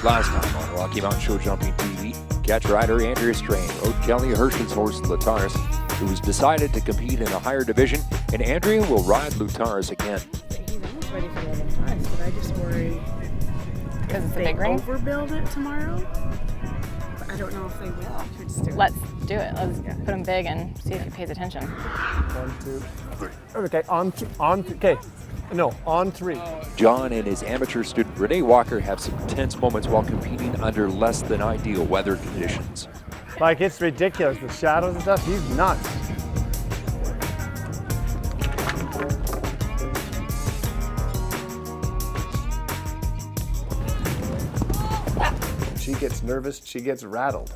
Last time on Rocky Mountain Showjumping TV, catch rider Andrea Strain rode Kelly Hirsch's horse Lutaris, who was decided to compete in a higher division, and Andrea will ride Lutaris again. He's almost ready for the other times, but I just worry because it's a big ring. Overbuild it tomorrow. But I don't know if they will. Let's do it. Let's put him big and see if he pays attention. 1, 2, 3. Okay, on 3. John and his amateur student Renee Walker have some tense moments while competing under less than ideal weather conditions. Like, it's ridiculous, the shadows and stuff, he's nuts. She gets nervous, she gets rattled.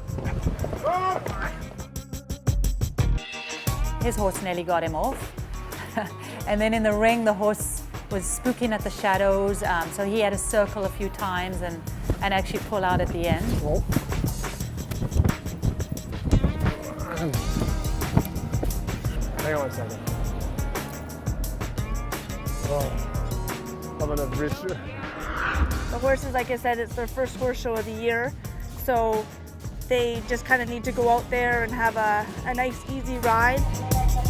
His horse nearly got him off. And then in the ring, the horse was spooking at the shadows, so he had to circle a few times and actually pull out at the end. Oh. Hang on 1 second. Oh, I'm gonna risk it. The horses, like I said, it's their first horse show of the year, so they just kind of need to go out there and have a nice, easy ride.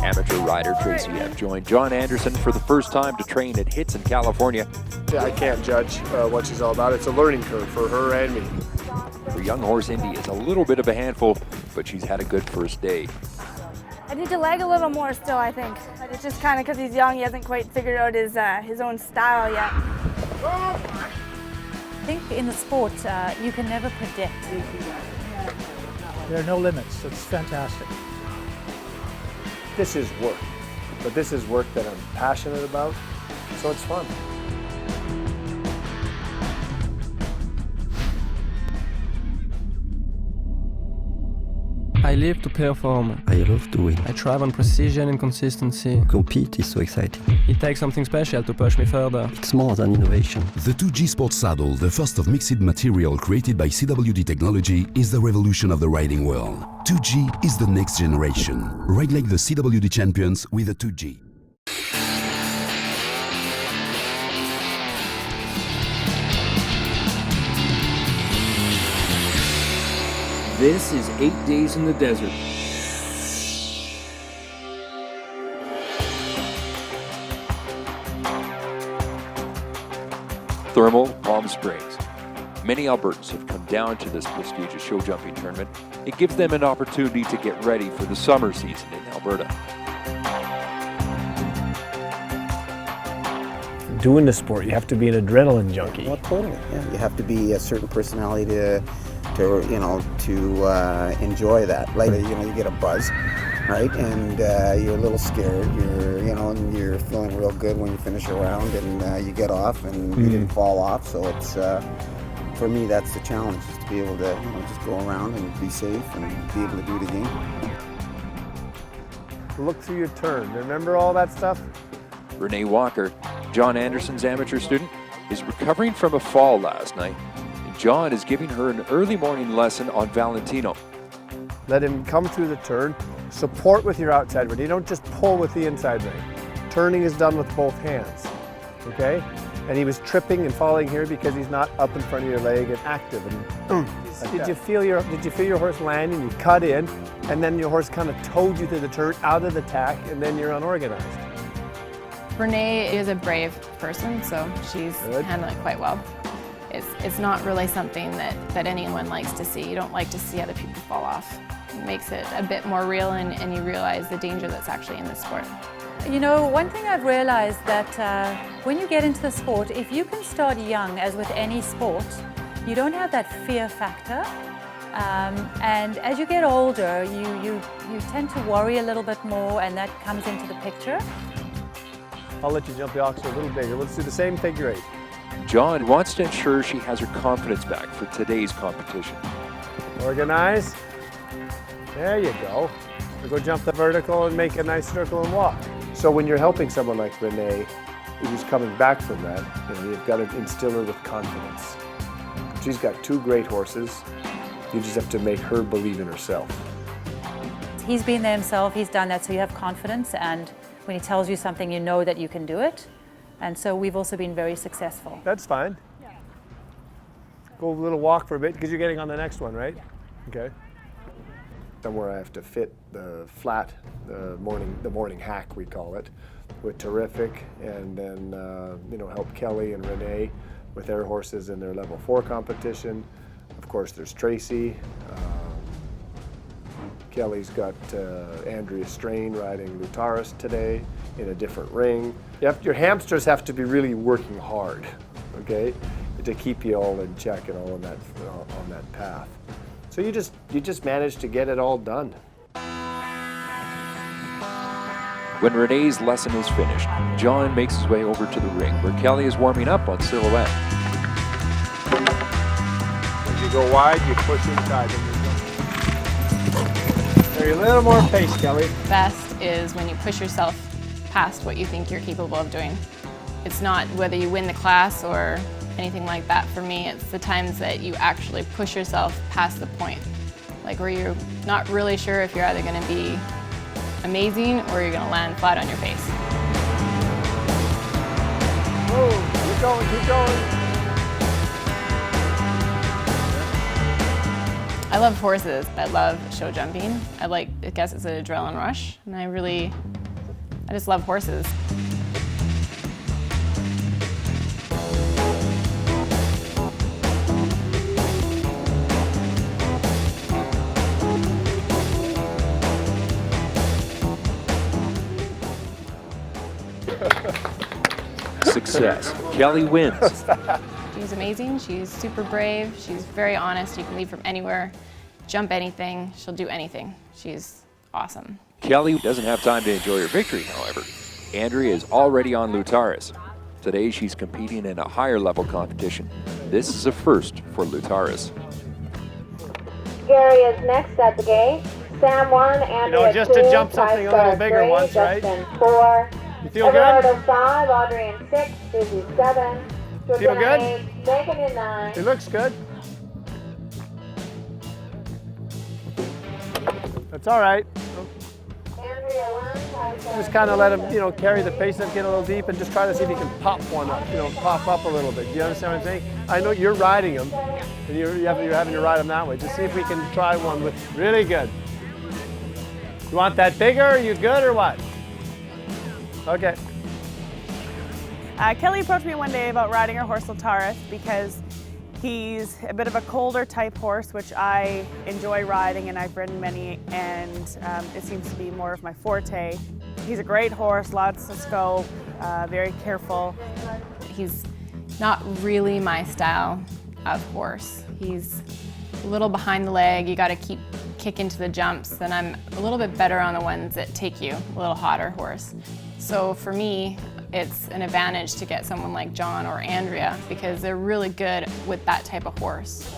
Amateur rider Tracy F. joined John Anderson for the first time to train at Hits in California. Yeah, I can't judge what she's all about. It's a learning curve for her and me. Her young horse Indy is a little bit of a handful, but she's had a good first day. I need to lag a little more still, I think. It's just kind of because he's young, he hasn't quite figured out his own style yet. I think in the sport, you can never predict. There are no limits. It's fantastic. This is work, but this is work that I'm passionate about, so it's fun. I live to perform. I love to win. I thrive on precision and consistency. Compete is so exciting. It takes something special to push me further. It's more than innovation. The 2G Sports Saddle, the first of mixed material created by CWD Technology, is the revolution of the riding world. 2G is the next generation. Ride like the CWD champions with the 2G. This is 8 days in the desert. Thermal, Palm Springs. Many Albertans have come down to this prestigious show jumping tournament. It gives them an opportunity to get ready for the summer season in Alberta. Doing the sport, you have to be an adrenaline junkie. Well, totally. Yeah, you have to be a certain personality to enjoy that. Like, you get a buzz, right? And you're a little scared. And you're feeling real good when you finish a round and you get off and you didn't fall off. So it's for me, that's the challenge, is to be able to just go around and be safe and be able to do it again. Look through your turn. Remember all that stuff? Renee Walker, John Anderson's amateur student, is recovering from a fall last night. John is giving her an early morning lesson on Valentino. Let him come through the turn. Support with your outside rein. You don't just pull with the inside rein. Turning is done with both hands, okay? And he was tripping and falling here because he's not up in front of your leg and active. And did you feel your horse landing? You cut in, and then your horse kind of towed you through the turn, out of the tack, and then you're unorganized. Renee is a brave person, so she's handling it quite well. It's not really something that anyone likes to see. You don't like to see other people fall off. It makes it a bit more real, and you realize the danger that's actually in this sport. One thing I've realized that when you get into the sport, if you can start young, as with any sport, you don't have that fear factor. And as you get older, you tend to worry a little bit more, and that comes into the picture. I'll let you jump the ox a little bigger. Let's do the same figure 8. John wants to ensure she has her confidence back for today's competition. Organize. There you go. Now go jump the vertical and make a nice circle and walk. So when you're helping someone like Renee, who's coming back from that, you've got to instill her with confidence. She's got 2 great horses. You just have to make her believe in herself. He's been there himself, he's done that, so you have confidence, and when he tells you something, you know that you can do it. And so we've also been very successful. That's fine. go a little walk for a bit because you're getting on the next one, right? Okay. Somewhere I have to fit the flat, the morning hack we call it, with Terrific, and then you know, help Kelly and Renee with their horses in their level 4 competition. Of course, there's Tracy. Kelly's got Andrea Strain riding Lutaris today in a different ring. Your hamsters have to be really working hard, okay, to keep you all in check and all on that path. So you just manage to get it all done. When Renee's lesson is finished, John makes his way over to the ring where Kelly is warming up on Silhouette. As you go wide, you push inside. There, a little more pace, Kelly. Best is when you push yourself past what you think you're capable of doing. It's not whether you win the class or anything like that. For me, it's the times that you actually push yourself past the point, like where you're not really sure if you're either going to be amazing or you're going to land flat on your face. Oh, keep going, keep going. I love horses. I love show jumping. I guess it's an adrenaline rush, and I just love horses. Success. Kelly wins. She's amazing. She's super brave. She's very honest. You can leave from anywhere, jump anything. She'll do anything. She's awesome. Kelly doesn't have time to enjoy her victory, however. Andrea is already on Lutaris. Today she's competing in a higher level competition. This is a first for Lutaris. Gary is next at the gate. Sam 1, Andrea 2, just to jump something a little bigger 3, once, right? Justin 4, You feel good? Eduardo 5, Audrey 6, Susie 7, Feel Georgina good? 8, Megan in 9. It looks good. That's all right. Andrea 1, Just kind of let him, you know, carry the pace and get a little deep and just try to see if he can pop one up, you know, pop up a little bit. Do you understand what I'm saying? I know you're riding him, and you're having to ride him that way. Just see if we can try one with really good. You want that bigger? Are you good or what? Okay. Kelly approached me one day about riding her horse Lutaris because he's a bit of a colder type horse, which I enjoy riding, and I've ridden many, and it seems to be more of my forte. He's a great horse, lots of scope, very careful. He's not really my style of horse. He's a little behind the leg. You got to keep kicking to the jumps, and I'm a little bit better on the ones that take you, a little hotter horse. So for me, it's an advantage to get someone like John or Andrea because they're really good with that type of horse.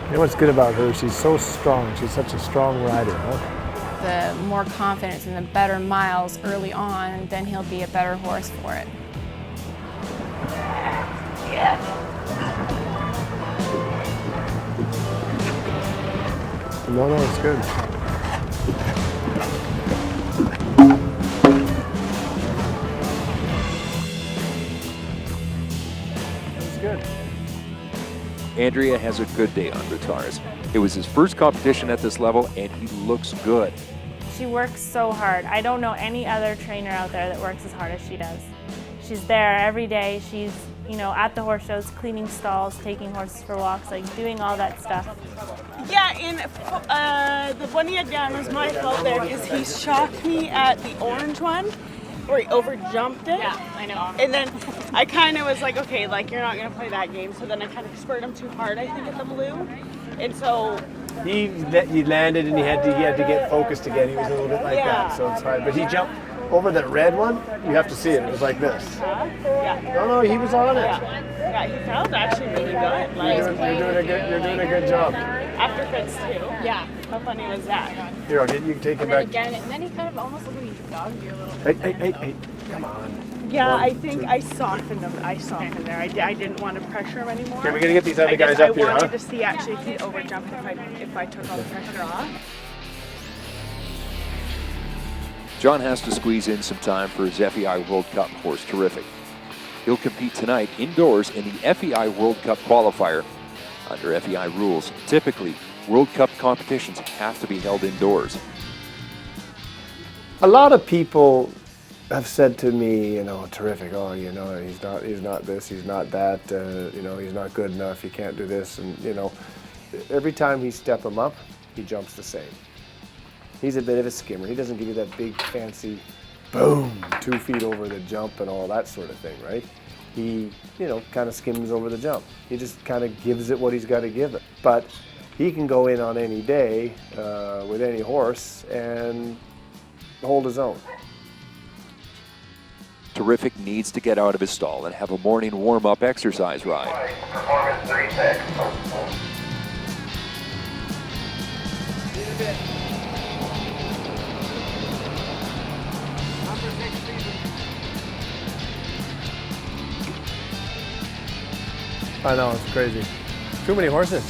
You know what's good about her? She's so strong. She's such a strong rider, huh? The more confidence and the better miles early on, then he'll be a better horse for it. No, it's good. That's good. Andrea has a good day on Lutaris. It was his first competition at this level, and he looks good. She works so hard. I don't know any other trainer out there that works as hard as she does. She's there every day. She's, you know, at the horse shows, cleaning stalls, taking horses for walks, like doing all that stuff. Yeah, and the one he had down was my fault there because he shocked me at the orange one where he overjumped it. Yeah, I know. And then I kind of was like, okay, like you're not going to play that game. So then I kind of spurred him too hard, I think, at the blue. And so He landed and he had to get focused again. He was a little bit like that, so it's hard. But he jumped over the red one. You have to see it. It was like this. No, he was on it. Yeah, he felt actually really good. Like, You're doing a good job. After fits too. Yeah. How funny was that? Here, you can take him back. Again, and then he kind of almost looked like he dogged you a little bit. Hey, come on. Yeah, I think I softened him. I softened there. I didn't want to pressure him anymore. Okay, we're gonna get these other guys up here, huh? I wanted to see actually if he'd overjump if I took all the pressure off. John has to squeeze in some time for his FEI World Cup horse, Terrific. He'll compete tonight indoors in the FEI World Cup qualifier. Under FEI rules, typically, World Cup competitions have to be held indoors. A lot of people have said to me, you know, Terrific, oh, you know, he's not this, he's not that, you know, he's not good enough, he can't do this, and, you know, every time he step him up, he jumps the same. He's a bit of a skimmer. He doesn't give you that big, fancy, boom, 2 feet over the jump and all that sort of thing, right? He, you know, kind of skims over the jump. He just kind of gives it what he's got to give it. But he can go in on any day with any horse and hold his own. Terrific needs to get out of his stall and have a morning warm-up exercise ride. Performance 36. I know, it's crazy. Too many horses.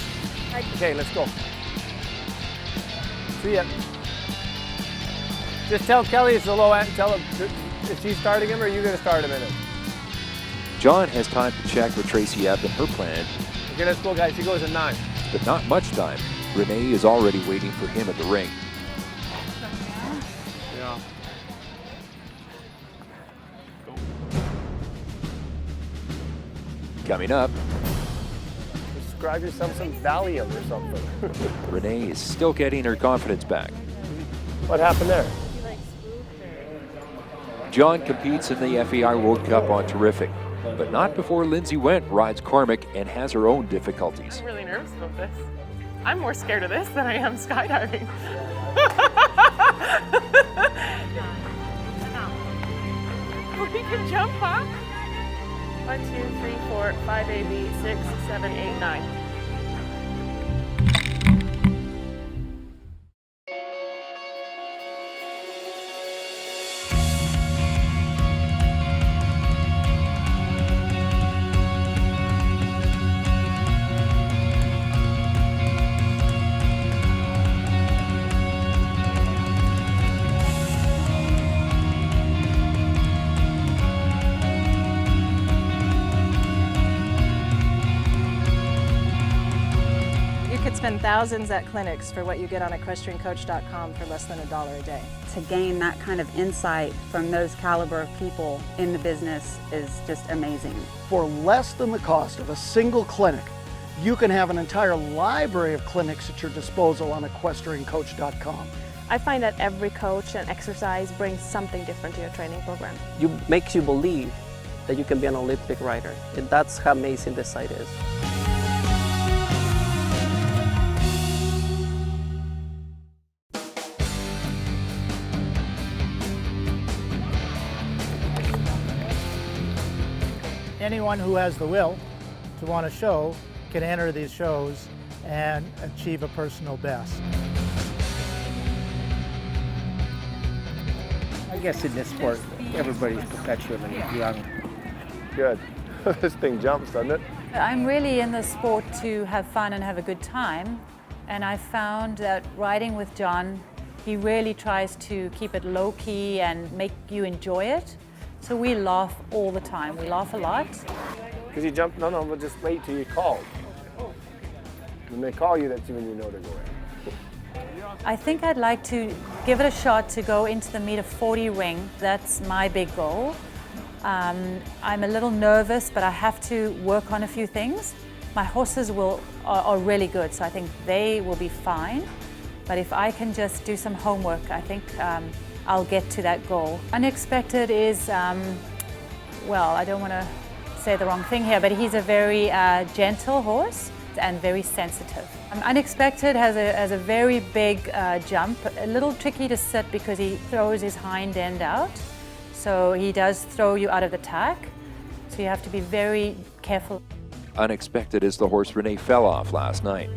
Okay, let's go. See ya. Just tell Kelly it's a low end. Tell him, is she starting him or are you going to start him in it? John has time to check with Tracy Ebb and her plan. Okay, let's go, guys. He goes at 9. But not much time. Renee is already waiting for him at the ring. Yeah. Coming up, Describe yourself some Valium or something. Renee is still getting her confidence back. What happened there? John competes in the FEI World Cup on Terrific, but not before Lindsay Went rides Cormac and has her own difficulties. I'm really nervous about this. I'm more scared of this than I am skydiving. We can jump, huh? 1, 2, 3, 4, 5 AB, 6, 7, 8, 9. Spend thousands at clinics for what you get on equestriancoach.com for less than $1 a day. To gain that kind of insight from those caliber of people in the business is just amazing. For less than the cost of a single clinic, you can have an entire library of clinics at your disposal on equestriancoach.com. I find that every coach and exercise brings something different to your training program. It makes you believe that you can be an Olympic rider, and that's how amazing this site is. Anyone who has the will to want a show can enter these shows and achieve a personal best. I guess in this sport, everybody's perpetually young. Good. This thing jumps, doesn't it? I'm really in the sport to have fun and have a good time. And I found that riding with John, he really tries to keep it low key and make you enjoy it. So we laugh all the time. We laugh a lot. Because you jump, no, we'll just wait till you call. When they call you, that's when you know to go in. I think I'd like to give it a shot to go into the meter 40 ring. That's my big goal. I'm a little nervous, but I have to work on a few things. My horses are really good, so I think they will be fine. But if I can just do some homework, I think I'll get to that goal. Unexpected is, well, I don't want to say the wrong thing here, but he's a very gentle horse and very sensitive. Unexpected has a very big jump, a little tricky to sit because he throws his hind end out. So he does throw you out of the tack. So you have to be very careful. Unexpected is the horse Renee fell off last night.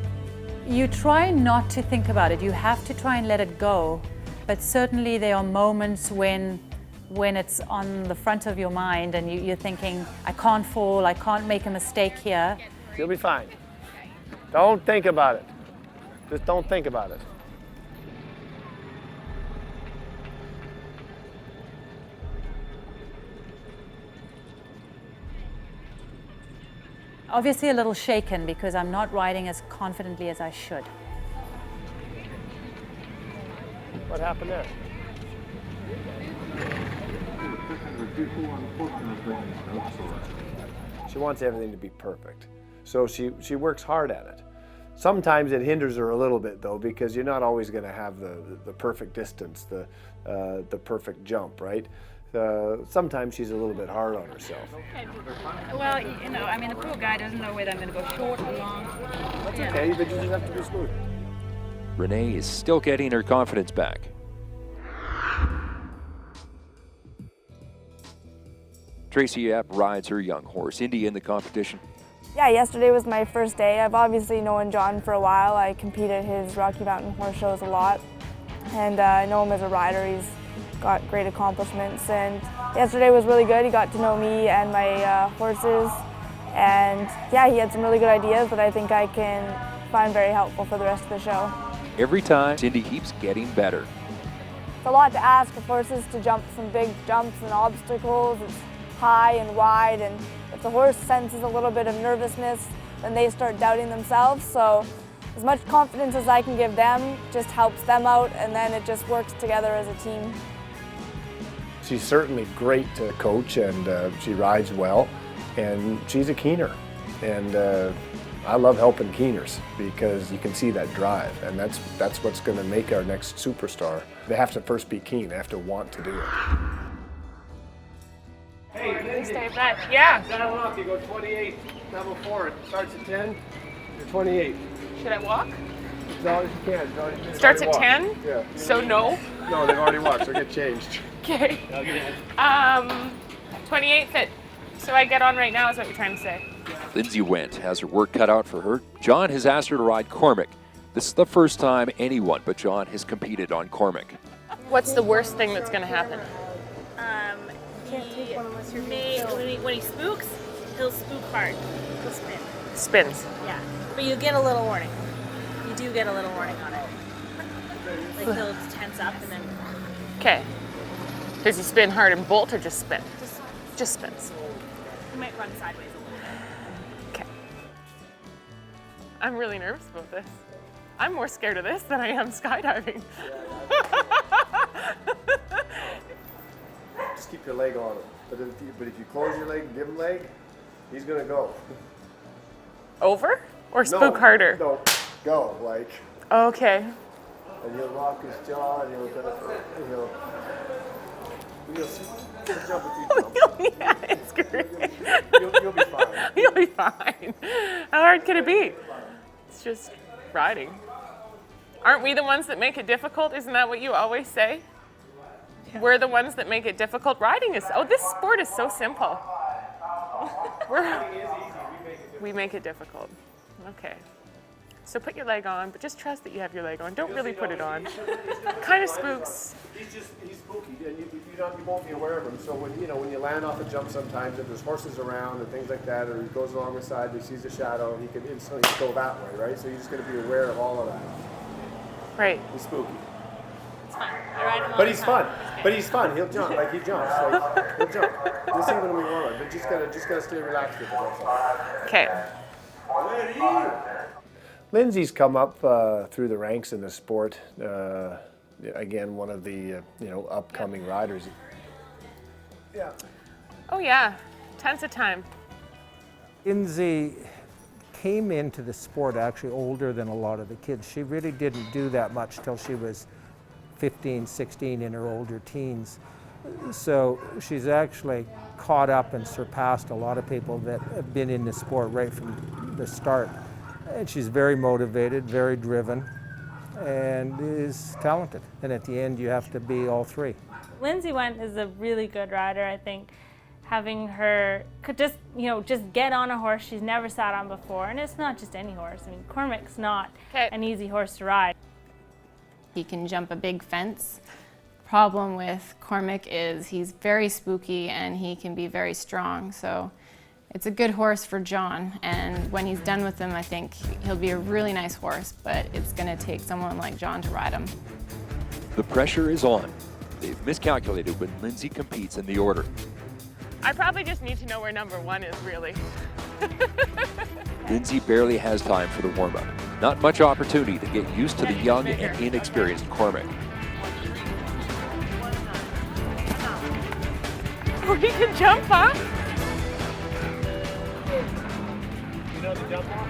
You try not to think about it. You have to try and let it go. But certainly there are moments when it's on the front of your mind and you're thinking, I can't fall, I can't make a mistake here. You'll be fine. Don't think about it. Just don't think about it. Obviously a little shaken because I'm not riding as confidently as I should. What happened there? She wants everything to be perfect. So she works hard at it. Sometimes it hinders her a little bit though, because you're not always going to have the perfect distance, the perfect jump, right? Sometimes she's a little bit hard on herself. Well, you know, I mean, the poor guy doesn't know whether I'm going to go short or long. That's okay, but you just have to be smooth. Renee is still getting her confidence back. Tracy Yap rides her young horse, Indy, in the competition. Yeah, yesterday was my first day. I've obviously known John for a while. I compete at his Rocky Mountain horse shows a lot, and I know him as a rider. He's got great accomplishments, and yesterday was really good. He got to know me and my horses, and yeah, he had some really good ideas that I think I can find very helpful for the rest of the show. Every time, Indy keeps getting better. It's a lot to ask of horses to jump some big jumps and obstacles. It's high and wide, and if the horse senses a little bit of nervousness, then they start doubting themselves. So as much confidence as I can give them just helps them out, and then it just works together as a team. She's certainly great to coach, and she rides well, and she's a keener. And I love helping keeners because you can see that drive, and that's what's going to make our next superstar. They have to first be keen. They have to want to do it. Hey, Lindsay. Yeah. Saddle up, you go 28, double forward. Starts at 10, you're 28. Should I walk? As long as you can. Starts at 10? Yeah. So no? No, they've already walked, so get changed. Okay. 28 fit. So I get on right now is what you're trying to say. Lindsay Wendt has her work cut out for her. John has asked her to ride Cormac. This is the first time anyone but John has competed on Cormac. What's the worst thing that's going to happen? When he spooks, he'll spook hard. He'll spin. Spins. Yeah, but you get a little warning. You do get a little warning on it. Like he'll tense up and then. Okay. Does he spin hard and bolt or just spin? Just spins. He might run sideways a little bit. Okay. I'm really nervous about this. I'm more scared of this than I am skydiving. Just keep your leg on it. But if you close your leg and give him leg, he's going to go. Over? Or spook harder? No, go, like. Okay. And you'll lock his jaw and he'll jump a few jumps. Yeah, it's great. You'll be fine. You'll be fine. How hard can it be? It's just riding. Aren't we the ones that make it difficult? Isn't that what you always say? Yeah. We're the ones that make it difficult. Riding is, this sport is so simple. We make it difficult. Okay. So put your leg on, but just trust that you have your leg on. Don't really put it on. Kind of spooks. He's spooky, and you won't be aware of him. So when you land off a jump, sometimes if there's horses around and things like that, or he goes along the side, he sees a shadow, he can instantly go that way, right? So you're just going to be aware of all of that. Right. He's spooky. It's fun. I ride him all But the he's time. fun. But he's fun. He'll jump. Like he jumps. Like he'll jump. Just even when we want him. But just gotta stay relaxed with it. Okay. Lindsay's come up through the ranks in the sport. Again, one of the upcoming riders. Yeah. Oh yeah, tons of time. Lindsay came into the sport actually older than a lot of the kids. She really didn't do that much till she was 15, 16 in her older teens. So she's actually caught up and surpassed a lot of people that have been in the sport right from the start. And she's very motivated, very driven, and is talented. And at the end, you have to be all three. Lindsay Wendt is a really good rider, I think. Having her could just get on a horse she's never sat on before, and it's not just any horse. I mean, Cormac's not an easy horse to ride. He can jump a big fence. Problem with Cormac is he's very spooky and he can be very strong. So it's a good horse for John, and when he's done with him, I think he'll be a really nice horse, but it's going to take someone like John to ride him. The pressure is on. They've miscalculated when Lindsay competes in the order. I probably just need to know where number 1 is, really. Lindsay barely has time for the warm-up. Not much opportunity to get used to the young and inexperienced Cormac. Oh, he can jump, huh? You know the jump off?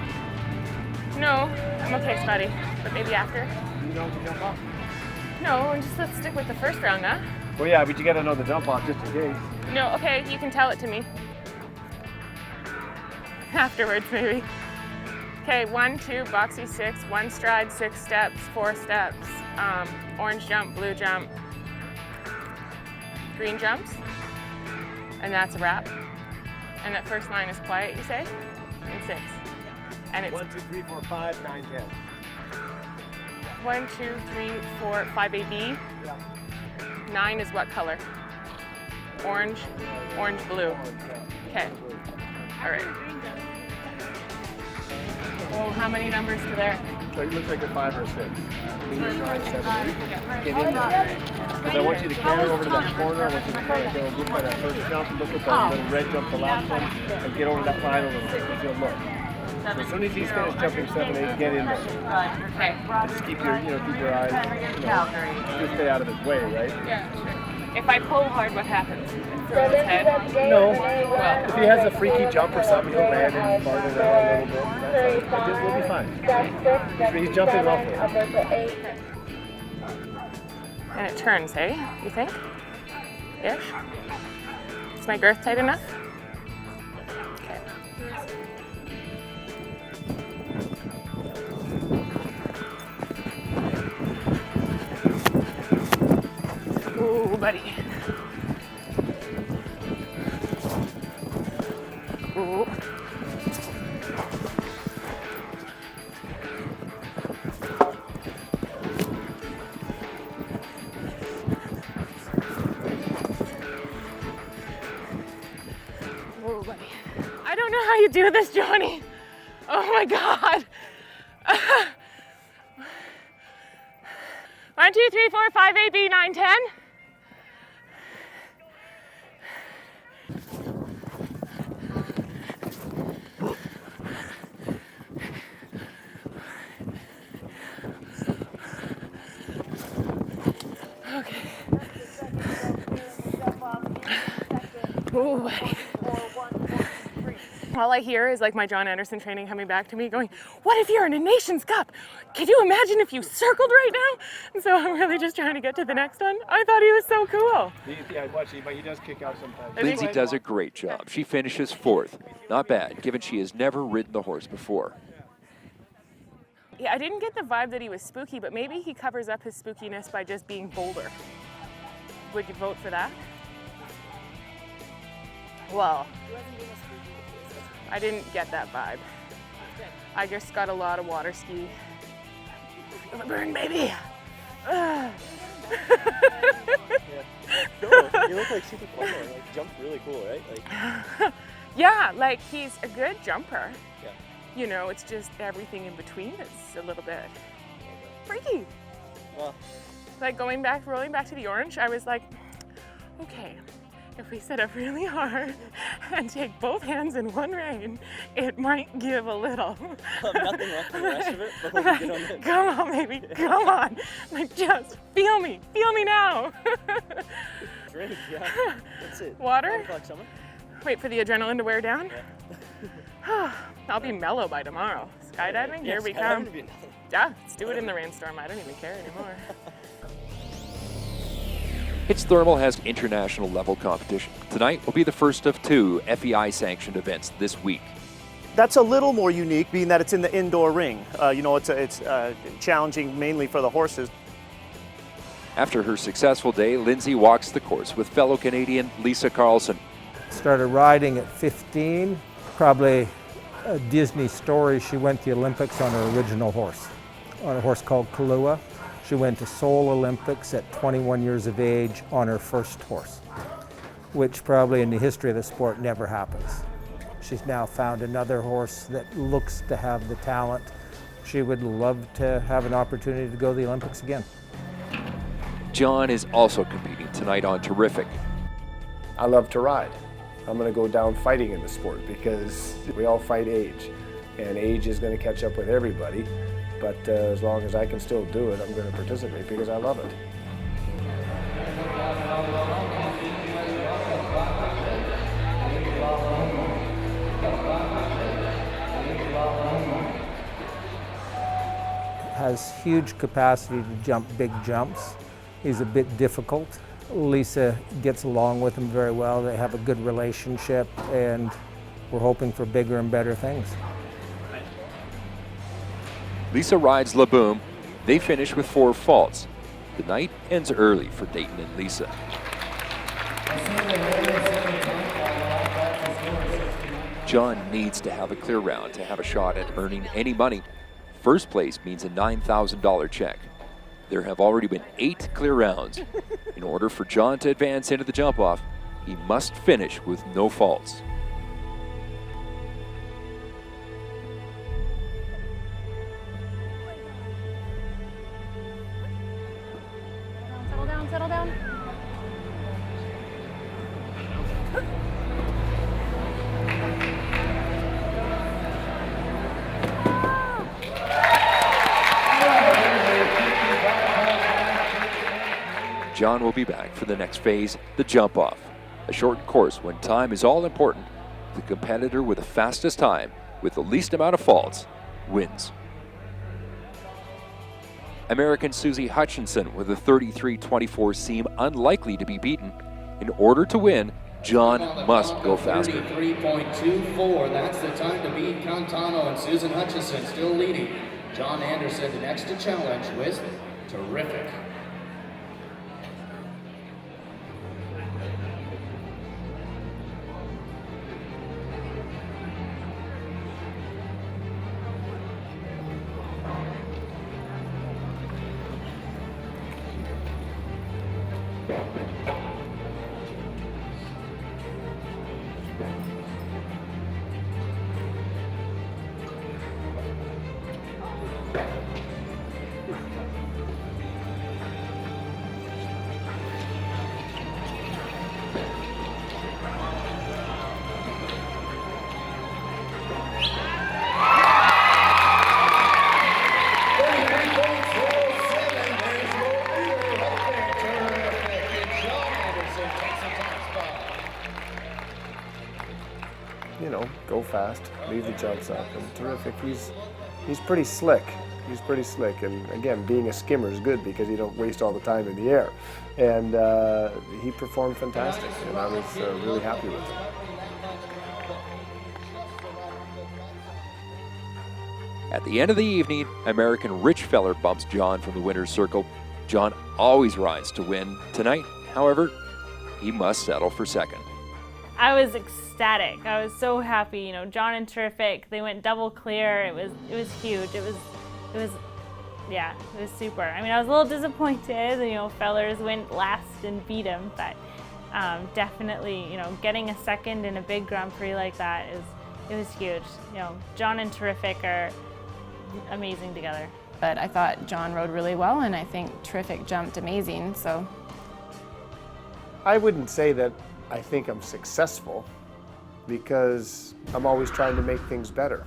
No, I'm okay, Scotty. But maybe after. You know the jump off? No, just let's stick with the first round, huh? Well, yeah, but you gotta know the jump off just in case. No, okay, you can tell it to me. Afterwards, maybe. Okay, 1, 2, boxy 6, 1 stride, 6 steps, 4 steps, orange jump, blue jump, green jumps, and that's a wrap. And that first line is quiet, you say? And 6. And it's 1, 2, 3, 4, 5, 9, 10. 1, 2, 3, 4, 5 AB. Yeah. 9 is what color? Orange, orange, blue. Okay. All right. Well, how many numbers to there? So it looks like a 5 or a 6. Stride 7, 8. Get in there. Because I want you to carry over to that corner. I want you to kind of go look by that first jump and look at that little red jump, the last one, and get over that line a little bit. Because you'll look. So as soon as he's finished jumping 7, 8, get in there. Okay. And just keep your, keep your eyes, just stay out of his way, right? Yeah, sure. If I pull hard, what happens? Throw his head? No. Well, if he has a freaky jump or something, he'll land and farther around a little bit. We'll be fine. He's jumping off it. And it turns, hey? You think? Ish? Is my girth tight enough? Okay. Ooh, buddy. Ooh. Ooh, buddy. I don't know how you do this, Johnny. Oh my God. 1, 2, 3, 4, 5, 8, B, 9, 10. Okay. Ooh, buddy. All I hear is like my John Anderson training coming back to me going, what if you're in a Nations Cup? Could you imagine if you circled right now? And so I'm really just trying to get to the next one. I thought he was so cool. Yeah, watch it, but he does kick out sometimes. Lindsay does a great job. She finishes 4th. Not bad, given she has never ridden the horse before. Yeah, I didn't get the vibe that he was spooky, but maybe he covers up his spookiness by just being bolder. Would you vote for that? Well, I didn't get that vibe. I just got a lot of water ski. Feel the burn, baby. No, you look like super cool. Like jumped really cool, right? Like. Yeah, like he's a good jumper. Yeah. You know, it's just everything in between that's a little bit freaky. Well. Like rolling back to the orange, I was like, okay, if we sit up really hard and take both hands in one rein, it might give a little. Nothing left for the rest of it before we get on the... Come on, baby, come on. Like, just feel me now. Drink, yeah. That's it. Water? Summer. Wait for the adrenaline to wear down. Yeah. I'll be mellow by tomorrow. Skydiving, here we come. Yeah, let's do it in the rainstorm. I don't even care anymore. Hitz Thermal has international level competition. Tonight will be the first of 2 FEI sanctioned events this week. That's a little more unique, being that it's in the indoor ring. You know, it's challenging mainly for the horses. After her successful day, Lindsay walks the course with fellow Canadian Lisa Carlson. Started riding at 15, probably a Disney story. She went to the Olympics on her original horse, on a horse called Kahlua. She went to Seoul Olympics at 21 years of age on her first horse, which probably in the history of the sport never happens. She's now found another horse that looks to have the talent. She would love to have an opportunity to go to the Olympics again. John is also competing tonight on Terrific. I love to ride. I'm going to go down fighting in the sport because we all fight age, and age is going to catch up with everybody. But as long as I can still do it, I'm going to participate because I love it. Has huge capacity to jump big jumps. He's a bit difficult. Lisa gets along with him very well. They have a good relationship, and we're hoping for bigger and better things. Lisa rides LaBoom. They finish with 4 faults. The night ends early for Dayton and Lisa. John needs to have a clear round to have a shot at earning any money. First place means a $9,000 check. There have already been 8 clear rounds. In order for John to advance into the jump-off, he must finish with no faults. Settle down, settle down. John will be back for the next phase, the jump-off. A short course when time is all important. The competitor with the fastest time, with the least amount of faults, wins. American Susie Hutchinson with a 33.24 seem unlikely to be beaten. In order to win, John must go faster. 33.24, that's the time to beat Cantano and Susan Hutchinson still leading. John Anderson the next to challenge with Terrific. You know, go fast, leave the jumps up, and Terrific. He's pretty slick. He's pretty slick, and again, being a skimmer is good because you don't waste all the time in the air. And he performed fantastic, and I was really happy with him. At the end of the evening, American Richfeller bumps John from the winner's circle. John always rides to win. Tonight, however, he must settle for second. I was ecstatic. I was so happy. You know, John and Terrific, they went double clear. It was huge. It was super. I mean, I was a little disappointed. You know, Fellers went last and beat him, but definitely, you know, getting a second in a big Grand Prix like that it was huge. You know, John and Terrific are amazing together. But I thought John rode really well, and I think Terrific jumped amazing. So I wouldn't say that I think I'm successful because I'm always trying to make things better.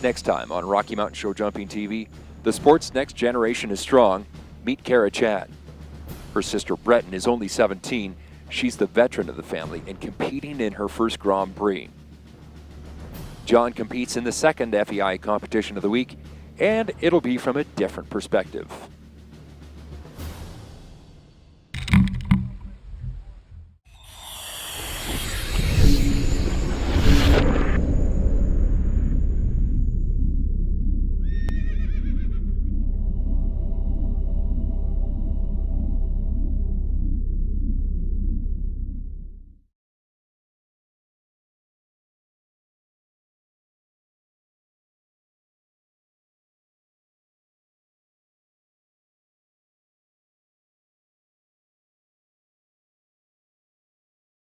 Next time on Rocky Mountain Showjumping TV, the sport's next generation is strong. Meet Kara Chad. Her sister Breton is only 17. She's the veteran of the family and competing in her first Grand Prix. John competes in the second FEI competition of the week, and it'll be from a different perspective.